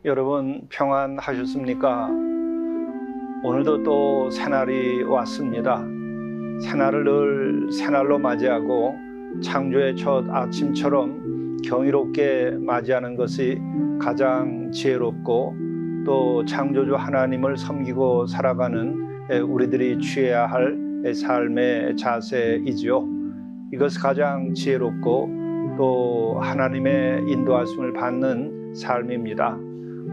여러분 평안하셨습니까? 오늘도 또 새날이 왔습니다. 새날을 늘 새날로 맞이하고 창조의 첫 아침처럼 경이롭게 맞이하는 것이 가장 지혜롭고 또 창조주 하나님을 섬기고 살아가는 우리들이 취해야 할 삶의 자세이지요. 이것이 가장 지혜롭고 또 하나님의 인도하심을 받는 삶입니다.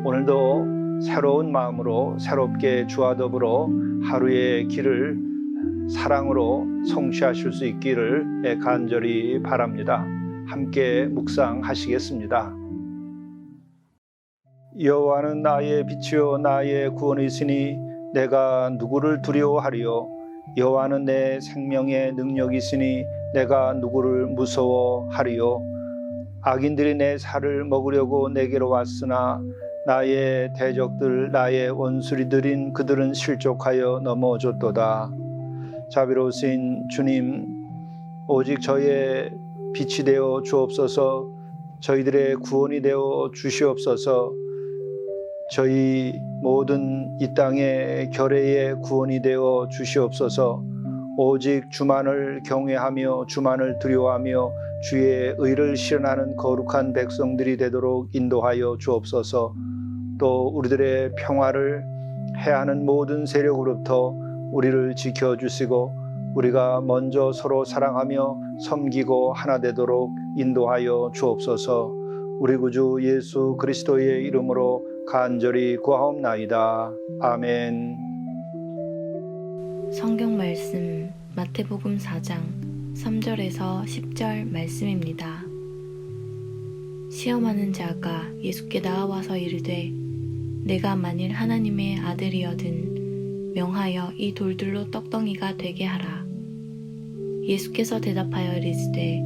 오늘도 새로운 마음으로 새롭게 주와 더불어 하루의 길을 사랑으로 성취하실 수 있기를 간절히 바랍니다. 함께 묵상하시겠습니다. 여호와는 나의 빛이요 나의 구원이시니 내가 누구를 두려워하리요. 여호와는 내 생명의 능력이시니 내가 누구를 무서워하리요. 악인들이 내 살을 먹으려고 내게로 왔으나 나의 대적들 나의 원수리들인 그들은 실족하여 넘어졌도다. 자비로우신 주님, 오직 저의 빛이 되어 주옵소서. 저희들의 구원이 되어 주시옵소서. 저희 모든 이 땅의 결의의 구원이 되어 주시옵소서. 오직 주만을 경외하며 주만을 두려워하며 주의 의를 실현하는 거룩한 백성들이 되도록 인도하여 주옵소서. 또 우리들의 평화를 해하는 모든 세력으로부터 우리를 지켜주시고 우리가 먼저 서로 사랑하며 섬기고 하나 되도록 인도하여 주옵소서. 우리 구주 예수 그리스도의 이름으로 간절히 구하옵나이다. 아멘. 성경 말씀 마태복음 4장 3절에서 10절 말씀입니다. 시험하는 자가 예수께 나와서 이르되 내가 만일 하나님의 아들이여든 명하여 이 돌들로 떡덩이가 되게 하라. 예수께서 대답하여 이르시되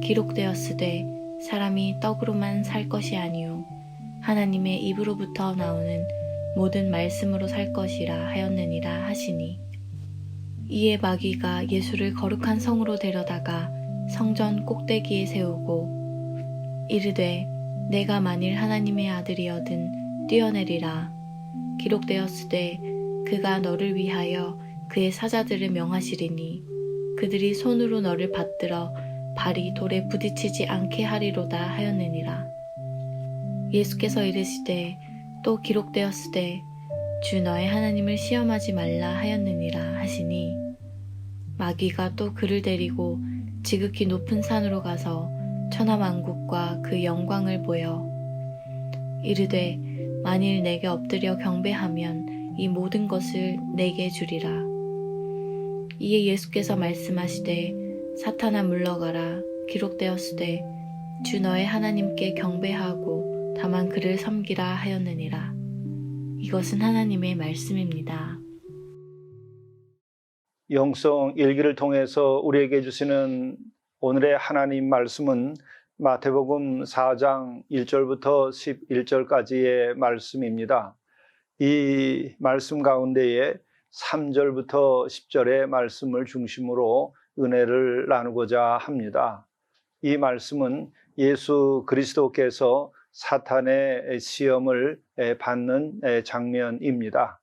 기록되었으되 사람이 떡으로만 살 것이 아니요 하나님의 입으로부터 나오는 모든 말씀으로 살 것이라 하였느니라 하시니, 이에 마귀가 예수를 거룩한 성으로 데려다가 성전 꼭대기에 세우고 이르되 내가 만일 하나님의 아들이여든 뛰어내리라. 기록되었으되 그가 너를 위하여 그의 사자들을 명하시리니 그들이 손으로 너를 받들어 발이 돌에 부딪히지 않게 하리로다 하였느니라. 예수께서 이르시되 또 기록되었으되 주 너의 하나님을 시험하지 말라 하였느니라 하시니, 마귀가 또 그를 데리고 지극히 높은 산으로 가서 천하만국과 그 영광을 보여 이르되 만일 내게 엎드려 경배하면 이 모든 것을 내게 주리라. 이에 예수께서 말씀하시되 사탄아 물러가라. 기록되었으되 주 너의 하나님께 경배하고 다만 그를 섬기라 하였느니라. 이것은 하나님의 말씀입니다. 영성 일기를 통해서 우리에게 주시는 오늘의 하나님 말씀은 마태복음 4장 1절부터 11절까지의 말씀입니다. 이 말씀 가운데에 3절부터 10절의 말씀을 중심으로 은혜를 나누고자 합니다. 이 말씀은 예수 그리스도께서 사탄의 시험을 받는 장면입니다.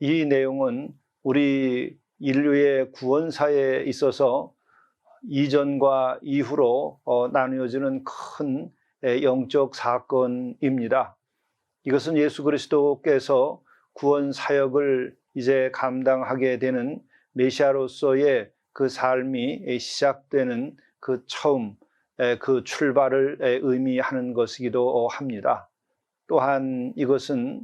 이 내용은 우리 인류의 구원사에 있어서 이전과 이후로 나누어지는 큰 영적 사건입니다. 이것은 예수 그리스도께서 구원 사역을 이제 감당하게 되는 메시아로서의 그 삶이 시작되는 그 처음, 그 출발을 의미하는 것이기도 합니다. 또한 이것은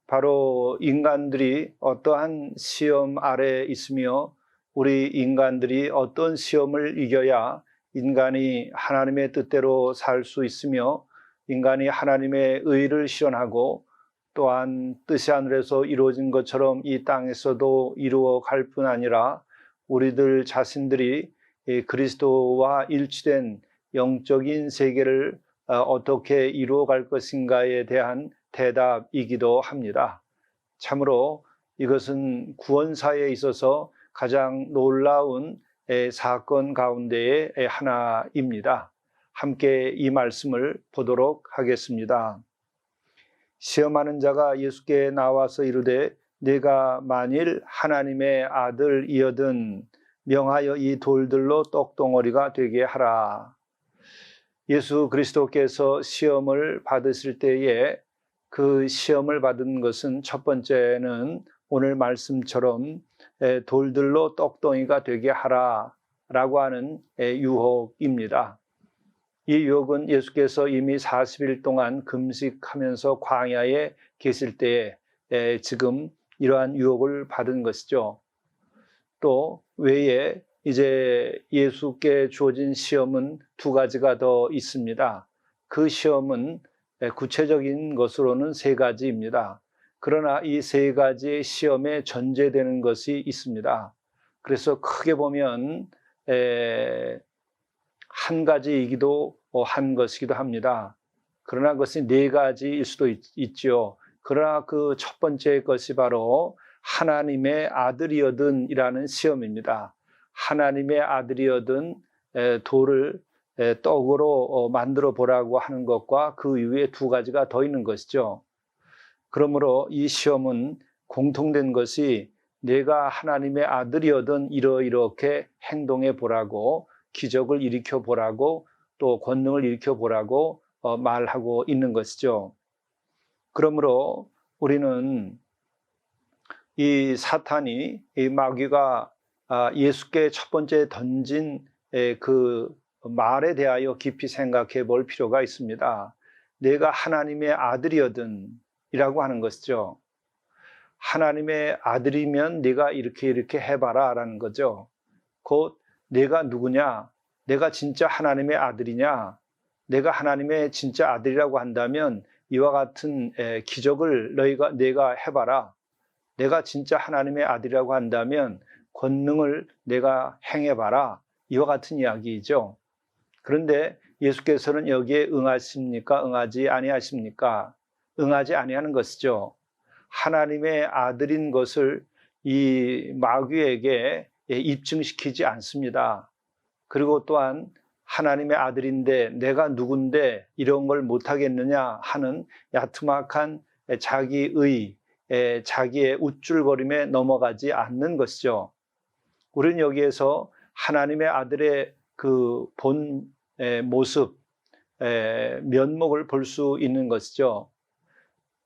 바로 인간들이 어떠한 시험 아래에 있으며 우리 인간들이 어떤 시험을 이겨야 인간이 하나님의 뜻대로 살 수 있으며 인간이 하나님의 의를 실현하고 또한 뜻이 하늘에서 이루어진 것처럼 이 땅에서도 이루어갈 뿐 아니라 우리들 자신들이 그리스도와 일치된 영적인 세계를 어떻게 이루어갈 것인가에 대한 대답이기도 합니다. 참으로 이것은 구원사에 있어서 가장 놀라운 사건 가운데의 하나입니다. 함께 이 말씀을 보도록 하겠습니다. 시험하는 자가 예수께 나와서 이르되 내가 만일 하나님의 아들이어든 명하여 이 돌들로 떡덩어리가 되게 하라. 예수 그리스도께서 시험을 받으실 때에 그 시험을 받은 것은 첫 번째는 오늘 말씀처럼 돌들로 떡덩이가 되게 하라라고 하는 유혹입니다. 이 유혹은 예수께서 이미 40일 동안 금식하면서 광야에 계실 때에 지금 이러한 유혹을 받은 것이죠. 또 외에 이제 예수께 주어진 시험은 두 가지가 더 있습니다. 그 시험은 구체적인 것으로는 세 가지입니다. 그러나 이 세 가지의 시험에 전제되는 것이 있습니다. 그래서 크게 보면 한 가지이기도 한 것이기도 합니다. 그러나 그것이 네 가지일 수도 있죠. 그러나 그 첫 번째 것이 바로 하나님의 아들이어든이라는 시험입니다. 하나님의 아들이어든 돌을 떡으로 만들어 보라고 하는 것과 그 이후에 두 가지가 더 있는 것이죠. 그러므로 이 시험은 공통된 것이 내가 하나님의 아들이어든 이렇게 행동해 보라고, 기적을 일으켜 보라고, 또 권능을 일으켜 보라고 말하고 있는 것이죠. 그러므로 우리는 이 사탄이, 이 마귀가 예수께 첫 번째 던진 그 말에 대하여 깊이 생각해 볼 필요가 있습니다. 내가 하나님의 아들이어든 이라고 하는 것이죠. 하나님의 아들이면 네가 이렇게 해봐라 라는 거죠. 곧 내가 누구냐? 내가 진짜 하나님의 아들이냐? 내가 하나님의 진짜 아들이라고 한다면 이와 같은 기적을 내가 해봐라. 내가 진짜 하나님의 아들이라고 한다면 권능을 내가 행해봐라. 이와 같은 이야기이죠. 그런데 예수께서는 여기에 응하십니까? 응하지 아니하십니까? 응하지 아니하는 것이죠. 하나님의 아들인 것을 이 마귀에게 입증시키지 않습니다. 그리고 또한 하나님의 아들인데 내가 누군데 이런 걸 못하겠느냐 하는 야트막한 자기의, 자기의 우쭐거림에 넘어가지 않는 것이죠. 우리는 여기에서 하나님의 아들의 그 본 모습, 면목을 볼 수 있는 것이죠.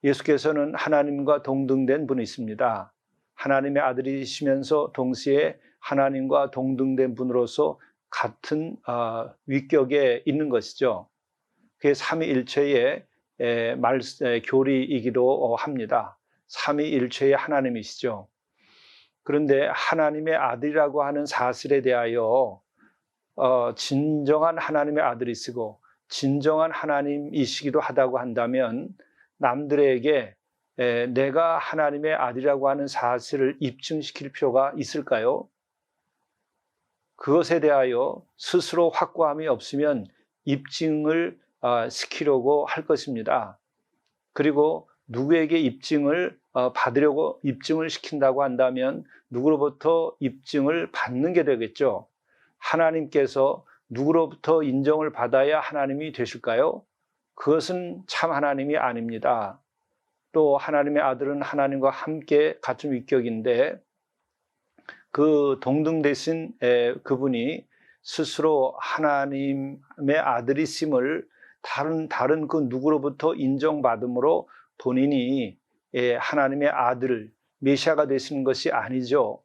예수께서는 하나님과 동등된 분이십니다. 하나님의 아들이시면서 동시에 하나님과 동등된 분으로서 같은 위격에 있는 것이죠. 그게 삼위일체의 교리이기도 합니다. 삼위일체의 하나님이시죠. 그런데 하나님의 아들이라고 하는 사실에 대하여 진정한 하나님의 아들이시고 진정한 하나님이시기도 하다고 한다면 남들에게 내가 하나님의 아들이라고 하는 사실을 입증시킬 필요가 있을까요? 그것에 대하여 스스로 확고함이 없으면 입증을 시키려고 할 것입니다. 그리고 누구에게 입증을 받으려고 입증을 시킨다고 한다면 누구로부터 입증을 받는 게 되겠죠. 하나님께서 누구로부터 인정을 받아야 하나님이 되실까요? 그것은 참 하나님이 아닙니다. 또 하나님의 아들은 하나님과 함께 같은 위격인데 그 동등 되신 그분이 스스로 하나님의 아들이심을 다른 그 누구로부터 인정받음으로 본인이 하나님의 아들, 메시아가 되시는 것이 아니죠.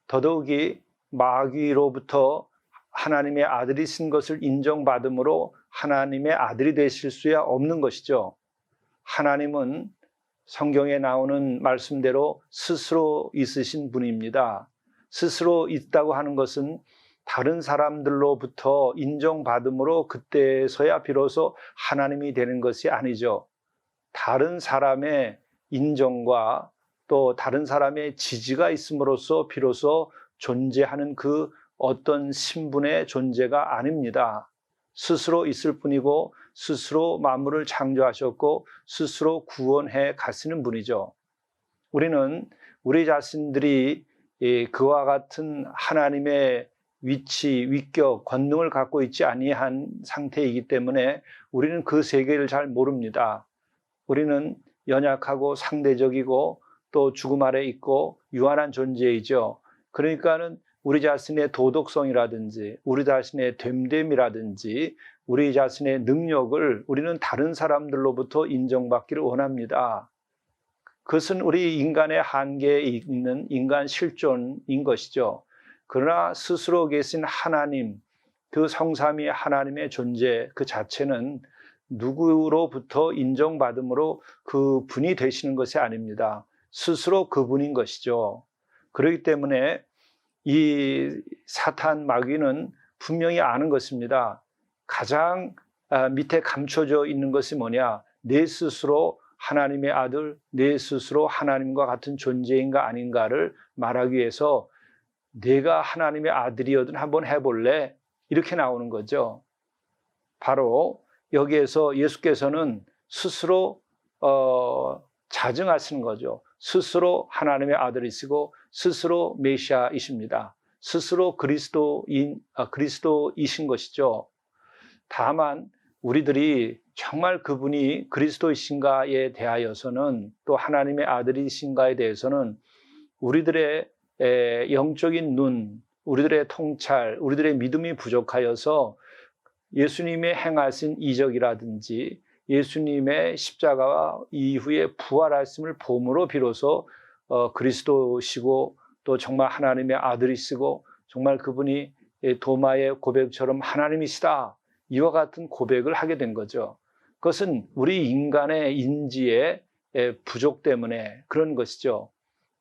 더더욱이 마귀로부터 하나님의 아들이신 것을 인정받음으로 하나님의 아들이 되실 수야 없는 것이죠. 하나님은 성경에 나오는 말씀대로 스스로 있으신 분입니다. 스스로 있다고 하는 것은 다른 사람들로부터 인정받음으로 그때서야 비로소 하나님이 되는 것이 아니죠. 다른 사람의 인정과 또 다른 사람의 지지가 있음으로써 비로소 존재하는 그 어떤 신분의 존재가 아닙니다. 스스로 있을 뿐이고 스스로 만물을 창조하셨고 스스로 구원해 가시는 분이죠. 우리는 우리 자신들이 그와 같은 하나님의 위치, 위격, 권능을 갖고 있지 아니한 상태이기 때문에 우리는 그 세계를 잘 모릅니다. 우리는 연약하고 상대적이고 또 죽음 아래 있고 유한한 존재이죠. 그러니까는 우리 자신의 도덕성이라든지 우리 자신의 됨됨이라든지 우리 자신의 능력을 우리는 다른 사람들로부터 인정받기를 원합니다. 그것은 우리 인간의 한계에 있는 인간 실존인 것이죠. 그러나 스스로 계신 하나님, 그 성삼위 하나님의 존재 그 자체는 누구로부터 인정받음으로 그 분이 되시는 것이 아닙니다. 스스로 그분인 것이죠. 그렇기 때문에 이 사탄 마귀는 분명히 아는 것입니다. 가장 밑에 감춰져 있는 것이 뭐냐? 내 스스로 하나님의 아들, 내 스스로 하나님과 같은 존재인가 아닌가를 말하기 위해서 내가 하나님의 아들이거든 한번 해볼래? 이렇게 나오는 거죠. 바로 여기에서 예수께서는 스스로 자증하시는 거죠. 스스로 하나님의 아들이시고 스스로 메시아이십니다. 스스로 그리스도이신 것이죠. 다만 우리들이 정말 그분이 그리스도이신가에 대하여서는 또 하나님의 아들이신가에 대해서는 우리들의 영적인 눈, 우리들의 통찰, 우리들의 믿음이 부족하여서 예수님의 행하신 이적이라든지 예수님의 십자가와 이후에 부활하심을 봄으로 비로소 그리스도시고 또 정말 하나님의 아들이시고 정말 그분이 도마의 고백처럼 하나님이시다 이와 같은 고백을 하게 된 거죠. 그것은 우리 인간의 인지의 부족 때문에 그런 것이죠.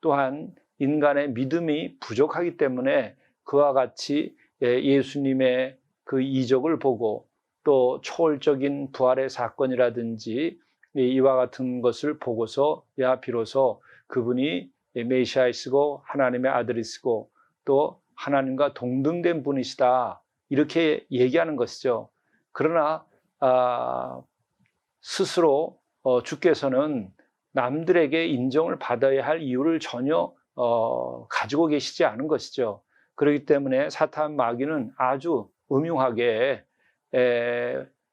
또한 인간의 믿음이 부족하기 때문에 그와 같이 예수님의 그 이적을 보고 또 초월적인 부활의 사건이라든지 이와 같은 것을 보고서 비로소 그분이 메시아이시고 하나님의 아들이시고 또 하나님과 동등된 분이시다 이렇게 얘기하는 것이죠. 그러나 스스로 주께서는 남들에게 인정을 받아야 할 이유를 전혀 가지고 계시지 않은 것이죠. 그렇기 때문에 사탄 마귀는 아주 음흉하게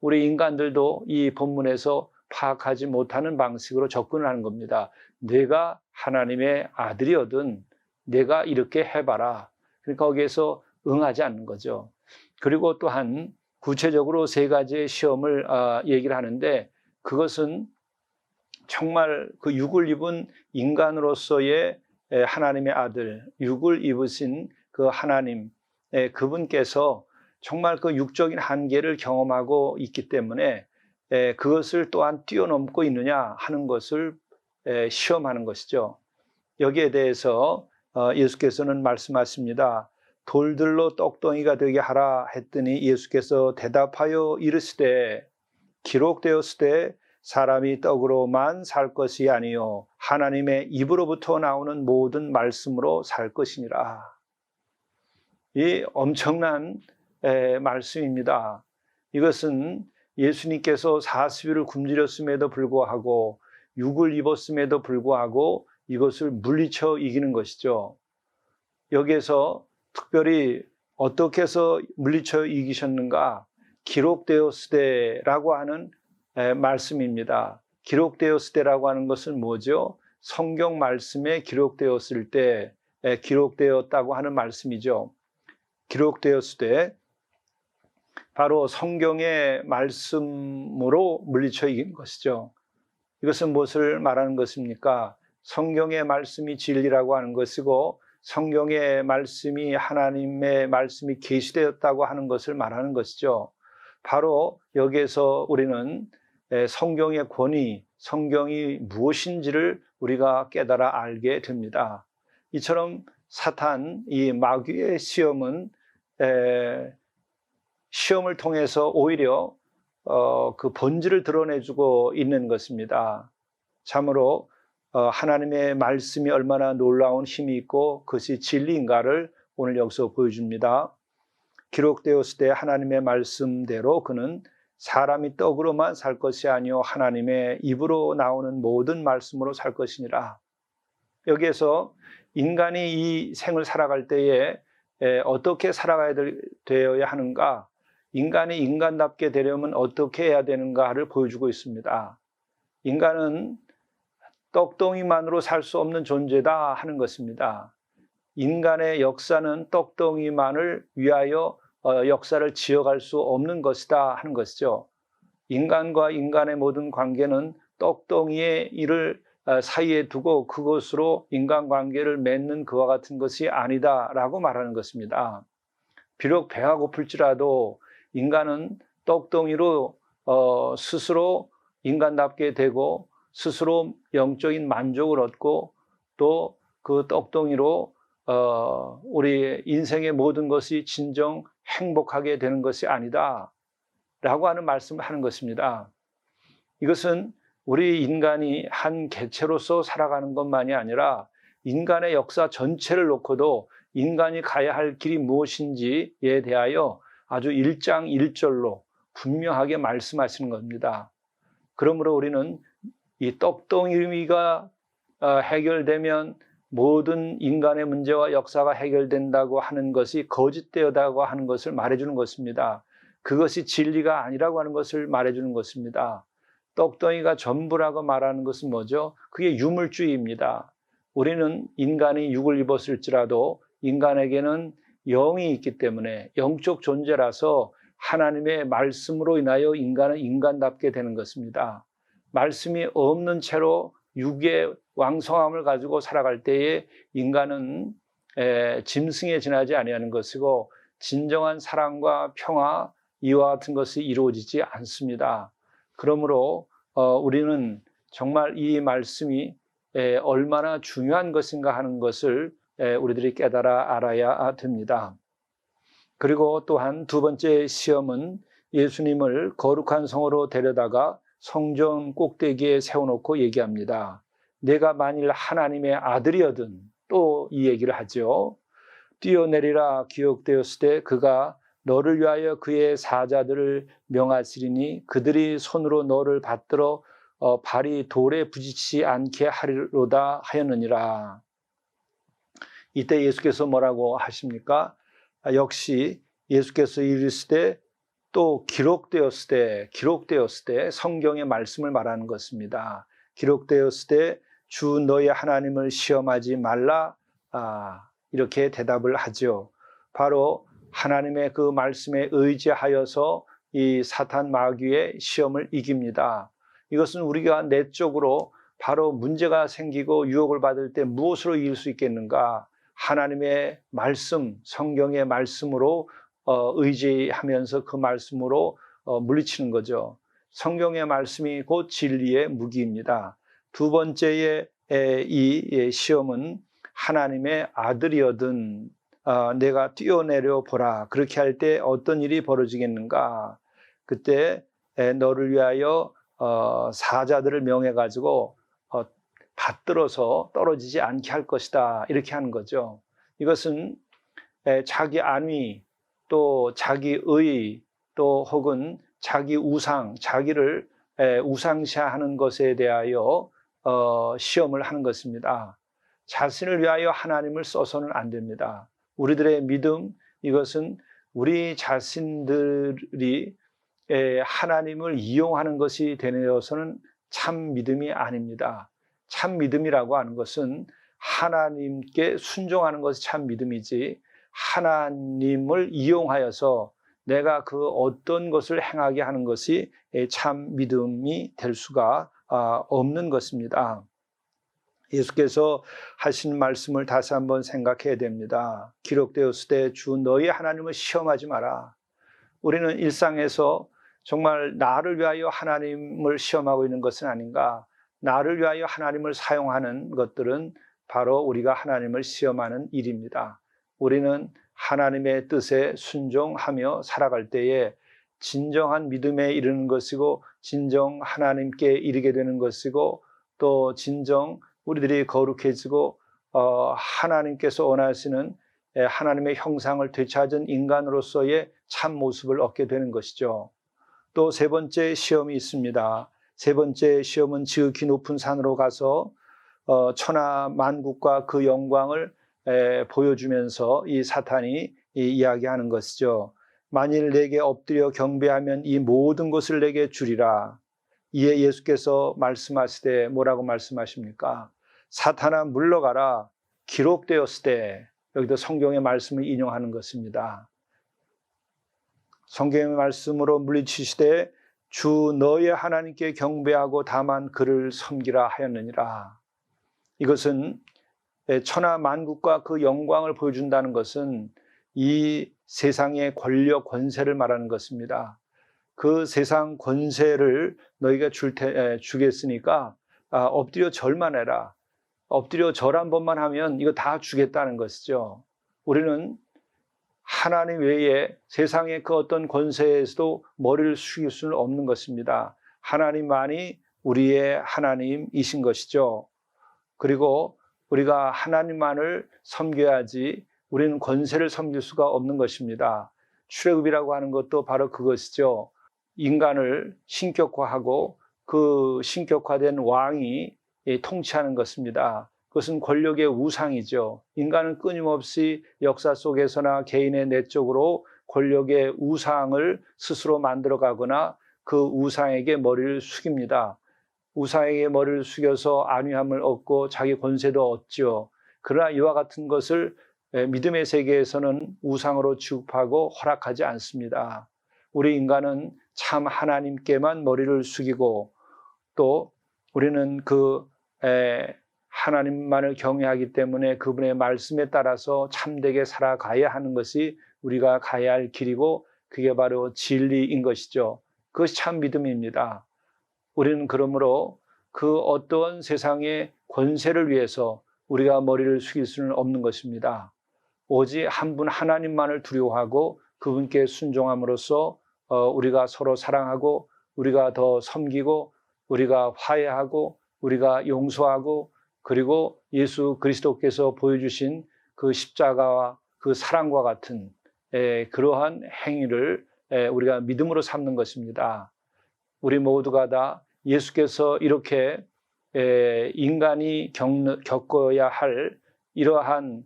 우리 인간들도 이 본문에서 파악하지 못하는 방식으로 접근을 하는 겁니다. 내가 하나님의 아들이거든 내가 이렇게 해봐라. 그러니까 거기에서 응하지 않는 거죠. 그리고 또한 구체적으로 세 가지의 시험을 얘기를 하는데 그것은 정말 그 육을 입은 인간으로서의 하나님의 아들, 육을 입으신 그 하나님, 그분께서 정말 그 육적인 한계를 경험하고 있기 때문에 그것을 또한 뛰어넘고 있느냐 하는 것을 시험하는 것이죠. 여기에 대해서 예수께서는 말씀하십니다. 돌들로 떡덩이가 되게 하라 했더니 예수께서 대답하여 이르시되 기록되었으되 사람이 떡으로만 살 것이 아니요 하나님의 입으로부터 나오는 모든 말씀으로 살 것이니라. 이 엄청난 말씀입니다. 이것은 예수님께서 40일을 굶주렸음에도 불구하고 육을 입었음에도 불구하고 이것을 물리쳐 이기는 것이죠. 여기에서 특별히 어떻게 해서 물리쳐 이기셨는가? 기록되었으되라고 하는 말씀입니다. 기록되었으되라고 하는 것은 뭐죠? 성경 말씀에 기록되었을 때 기록되었다고 하는 말씀이죠. 기록되었으되 바로 성경의 말씀으로 물리쳐 이긴 것이죠. 이것은 무엇을 말하는 것입니까? 성경의 말씀이 진리라고 하는 것이고 성경의 말씀이 하나님의 말씀이 계시되었다고 하는 것을 말하는 것이죠. 바로 여기에서 우리는 성경의 권위, 성경이 무엇인지를 우리가 깨달아 알게 됩니다. 이처럼 사탄, 이 마귀의 시험은 시험을 통해서 오히려 그 본질을 드러내주고 있는 것입니다. 참으로 하나님의 말씀이 얼마나 놀라운 힘이 있고 그것이 진리인가를 오늘 여기서 보여줍니다. 기록되었을 때 하나님의 말씀대로 그는 사람이 떡으로만 살 것이 아니요 하나님의 입으로 나오는 모든 말씀으로 살 것이니라. 여기에서 인간이 이 생을 살아갈 때에 어떻게 살아가야 되어야 하는가, 인간이 인간답게 되려면 어떻게 해야 되는가를 보여주고 있습니다. 인간은 떡덩이만으로 살 수 없는 존재다 하는 것입니다. 인간의 역사는 떡덩이만을 위하여 역사를 지어갈 수 없는 것이다 하는 것이죠. 인간과 인간의 모든 관계는 떡덩이의 일을 사이에 두고 그것으로 인간관계를 맺는 그와 같은 것이 아니다라고 말하는 것입니다. 비록 배가 고플지라도 인간은 떡덩이로 스스로 인간답게 되고 스스로 영적인 만족을 얻고 또 그 떡덩이로 우리 인생의 모든 것이 진정 행복하게 되는 것이 아니다 라고 하는 말씀을 하는 것입니다. 이것은 우리 인간이 한 개체로서 살아가는 것만이 아니라 인간의 역사 전체를 놓고도 인간이 가야 할 길이 무엇인지에 대하여 아주 일장일절로 분명하게 말씀하시는 겁니다. 그러므로 우리는 이 떡덩이가 해결되면 모든 인간의 문제와 역사가 해결된다고 하는 것이 거짓되었다고 하는 것을 말해주는 것입니다. 그것이 진리가 아니라고 하는 것을 말해주는 것입니다. 떡덩이가 전부라고 말하는 것은 뭐죠? 그게 유물주의입니다. 우리는 인간이 육을 입었을지라도 인간에게는 영이 있기 때문에 영적 존재라서 하나님의 말씀으로 인하여 인간은 인간답게 되는 것입니다. 말씀이 없는 채로 육의 왕성함을 가지고 살아갈 때에 인간은 짐승에 지나지 아니하는 것이고 진정한 사랑과 평화 이와 같은 것이 이루어지지 않습니다. 그러므로 우리는 정말 이 말씀이 얼마나 중요한 것인가 하는 것을 우리들이 깨달아 알아야 됩니다. 그리고 또한 두 번째 시험은 예수님을 거룩한 성으로 데려다가 성전 꼭대기에 세워놓고 얘기합니다. 내가 만일 하나님의 아들이어든 또 이 얘기를 하죠. 뛰어내리라 기록되었을 때 그가 너를 위하여 그의 사자들을 명하시리니 그들이 손으로 너를 받들어 발이 돌에 부딪히지 않게 하리로다 하였느니라. 이때 예수께서 뭐라고 하십니까? 역시 예수께서 이르시되 또 기록되었을 때 성경의 말씀을 말하는 것입니다. 기록되었을 때 주 너의 하나님을 시험하지 말라 이렇게 대답을 하죠. 바로 하나님의 그 말씀에 의지하여서 이 사탄 마귀의 시험을 이깁니다. 이것은 우리가 내적으로 바로 문제가 생기고 유혹을 받을 때 무엇으로 이길 수 있겠는가? 하나님의 말씀, 성경의 말씀으로 의지하면서 그 말씀으로 물리치는 거죠. 성경의 말씀이 곧 진리의 무기입니다. 두 번째의 이 시험은 하나님의 아들이어든 내가 뛰어내려 보라. 그렇게 할 때 어떤 일이 벌어지겠는가? 그때 너를 위하여 사자들을 명해가지고 받들어서 떨어지지 않게 할 것이다. 이렇게 하는 거죠. 이것은 자기 안위, 또 자기의, 또 혹은 자기 우상, 자기를 우상시하는 것에 대하여 시험을 하는 것입니다. 자신을 위하여 하나님을 써서는 안 됩니다. 우리들의 믿음, 이것은 우리 자신들이 하나님을 이용하는 것이 되어서는 참 믿음이 아닙니다. 참 믿음이라고 하는 것은 하나님께 순종하는 것이 참 믿음이지 하나님을 이용하여서 내가 그 어떤 것을 행하게 하는 것이 참 믿음이 될 수가 없는 것입니다. 예수께서 하신 말씀을 다시 한번 생각해야 됩니다. 기록되었을 때 주 너희 하나님을 시험하지 마라. 우리는 일상에서 정말 나를 위하여 하나님을 시험하고 있는 것은 아닌가? 나를 위하여 하나님을 사용하는 것들은 바로 우리가 하나님을 시험하는 일입니다. 우리는 하나님의 뜻에 순종하며 살아갈 때에 진정한 믿음에 이르는 것이고 진정 하나님께 이르게 되는 것이고 또 진정 우리들이 거룩해지고 하나님께서 원하시는 하나님의 형상을 되찾은 인간으로서의 참 모습을 얻게 되는 것이죠. 또 세 번째 시험이 있습니다. 세 번째 시험은 지극히 높은 산으로 가서 천하 만국과 그 영광을 보여주면서 이 사탄이 이야기하는 것이죠. 만일 내게 엎드려 경배하면 이 모든 것을 내게 주리라. 이에 예수께서 말씀하시되 뭐라고 말씀하십니까? 사탄아 물러가라. 기록되었을 때, 여기도 성경의 말씀을 인용하는 것입니다. 성경의 말씀으로 물리치시되 주 너의 하나님께 경배하고 다만 그를 섬기라 하였느니라. 이것은 천하 만국과 그 영광을 보여준다는 것은 이 세상의 권력 권세를 말하는 것입니다. 그 세상 권세를 너희가 주겠으니까 엎드려 절만 해라. 엎드려 절 한 번만 하면 이거 다 주겠다는 것이죠. 우리는 하나님 외에 세상의 그 어떤 권세에서도 머리를 숙일 수는 없는 것입니다. 하나님만이 우리의 하나님이신 것이죠. 그리고 우리가 하나님만을 섬겨야지 우리는 권세를 섬길 수가 없는 것입니다. 출애굽이라고 하는 것도 바로 그것이죠. 인간을 신격화하고 그 신격화된 왕이 통치하는 것입니다. 그것은 권력의 우상이죠. 인간은 끊임없이 역사 속에서나 개인의 내적으로 권력의 우상을 스스로 만들어가거나 그 우상에게 머리를 숙입니다. 우상에게 머리를 숙여서 안위함을 얻고 자기 권세도 얻죠. 그러나 이와 같은 것을 믿음의 세계에서는 우상으로 취급하고 허락하지 않습니다. 우리 인간은 참 하나님께만 머리를 숙이고 또 우리는 그 하나님만을 경외하기 때문에 그분의 말씀에 따라서 참되게 살아가야 하는 것이 우리가 가야 할 길이고 그게 바로 진리인 것이죠. 그것이 참 믿음입니다. 우리는 그러므로 그 어떠한 세상의 권세를 위해서 우리가 머리를 숙일 수는 없는 것입니다. 오직 한 분 하나님만을 두려워하고 그분께 순종함으로써 우리가 서로 사랑하고 우리가 더 섬기고 우리가 화해하고 우리가 용서하고 그리고 예수 그리스도께서 보여주신 그 십자가와 그 사랑과 같은 그러한 행위를 우리가 믿음으로 삼는 것입니다. 우리 모두가 다 예수께서 이렇게 인간이 겪어야 할 이러한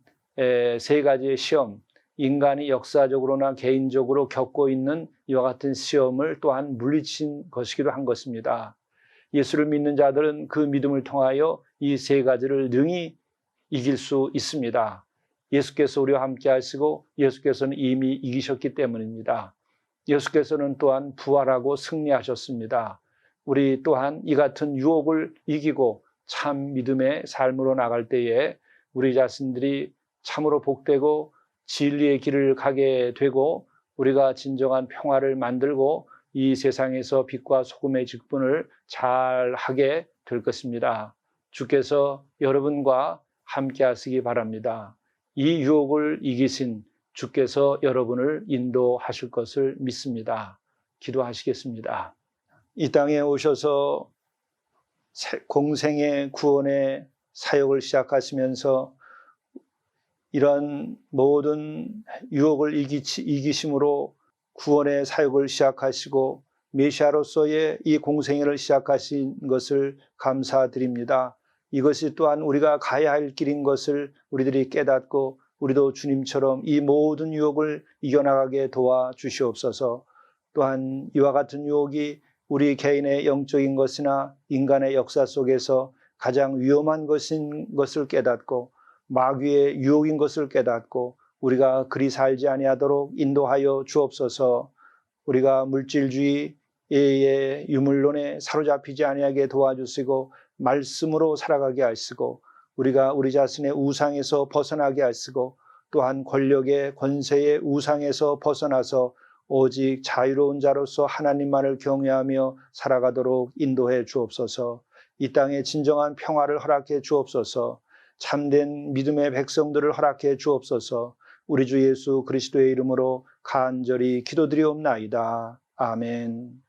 세 가지의 시험, 인간이 역사적으로나 개인적으로 겪고 있는 이와 같은 시험을 또한 물리친 것이기도 한 것입니다. 예수를 믿는 자들은 그 믿음을 통하여 이 세 가지를 능히 이길 수 있습니다. 예수께서 우리와 함께 하시고 예수께서는 이미 이기셨기 때문입니다. 예수께서는 또한 부활하고 승리하셨습니다. 우리 또한 이 같은 유혹을 이기고 참 믿음의 삶으로 나갈 때에 우리 자신들이 참으로 복되고 진리의 길을 가게 되고 우리가 진정한 평화를 만들고 이 세상에서 빛과 소금의 직분을 잘 하게 될 것입니다. 주께서 여러분과 함께 하시기 바랍니다. 이 유혹을 이기신 주께서 여러분을 인도하실 것을 믿습니다. 기도하시겠습니다. 이 땅에 오셔서 공생의 구원의 사역을 시작하시면서 이런 모든 유혹을 이기심으로 구원의 사역을 시작하시고 메시아로서의 이 공생애를 시작하신 것을 감사드립니다. 이것이 또한 우리가 가야 할 길인 것을 우리들이 깨닫고 우리도 주님처럼 이 모든 유혹을 이겨나가게 도와주시옵소서. 또한 이와 같은 유혹이 우리 개인의 영적인 것이나 인간의 역사 속에서 가장 위험한 것인 것을 깨닫고 마귀의 유혹인 것을 깨닫고 우리가 그리 살지 아니하도록 인도하여 주옵소서. 우리가 물질주의의 유물론에 사로잡히지 아니하게 도와주시고 말씀으로 살아가게 하시고 우리가 우리 자신의 우상에서 벗어나게 하시고 또한 권력의 권세의 우상에서 벗어나서 오직 자유로운 자로서 하나님만을 경외하며 살아가도록 인도해 주옵소서. 이 땅에 진정한 평화를 허락해 주옵소서. 참된 믿음의 백성들을 허락해 주옵소서. 우리 주 예수 그리스도의 이름으로 간절히 기도드리옵나이다. 아멘.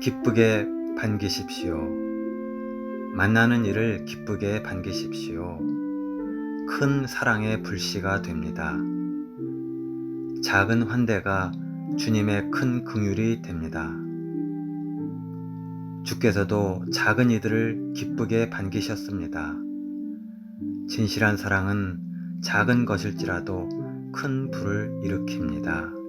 기쁘게 반기십시오. 만나는 일을 기쁘게 반기십시오. 큰 사랑의 불씨가 됩니다. 작은 환대가 주님의 큰 긍휼이 됩니다. 주께서도 작은 이들을 기쁘게 반기셨습니다. 진실한 사랑은 작은 것일지라도 큰 불을 일으킵니다.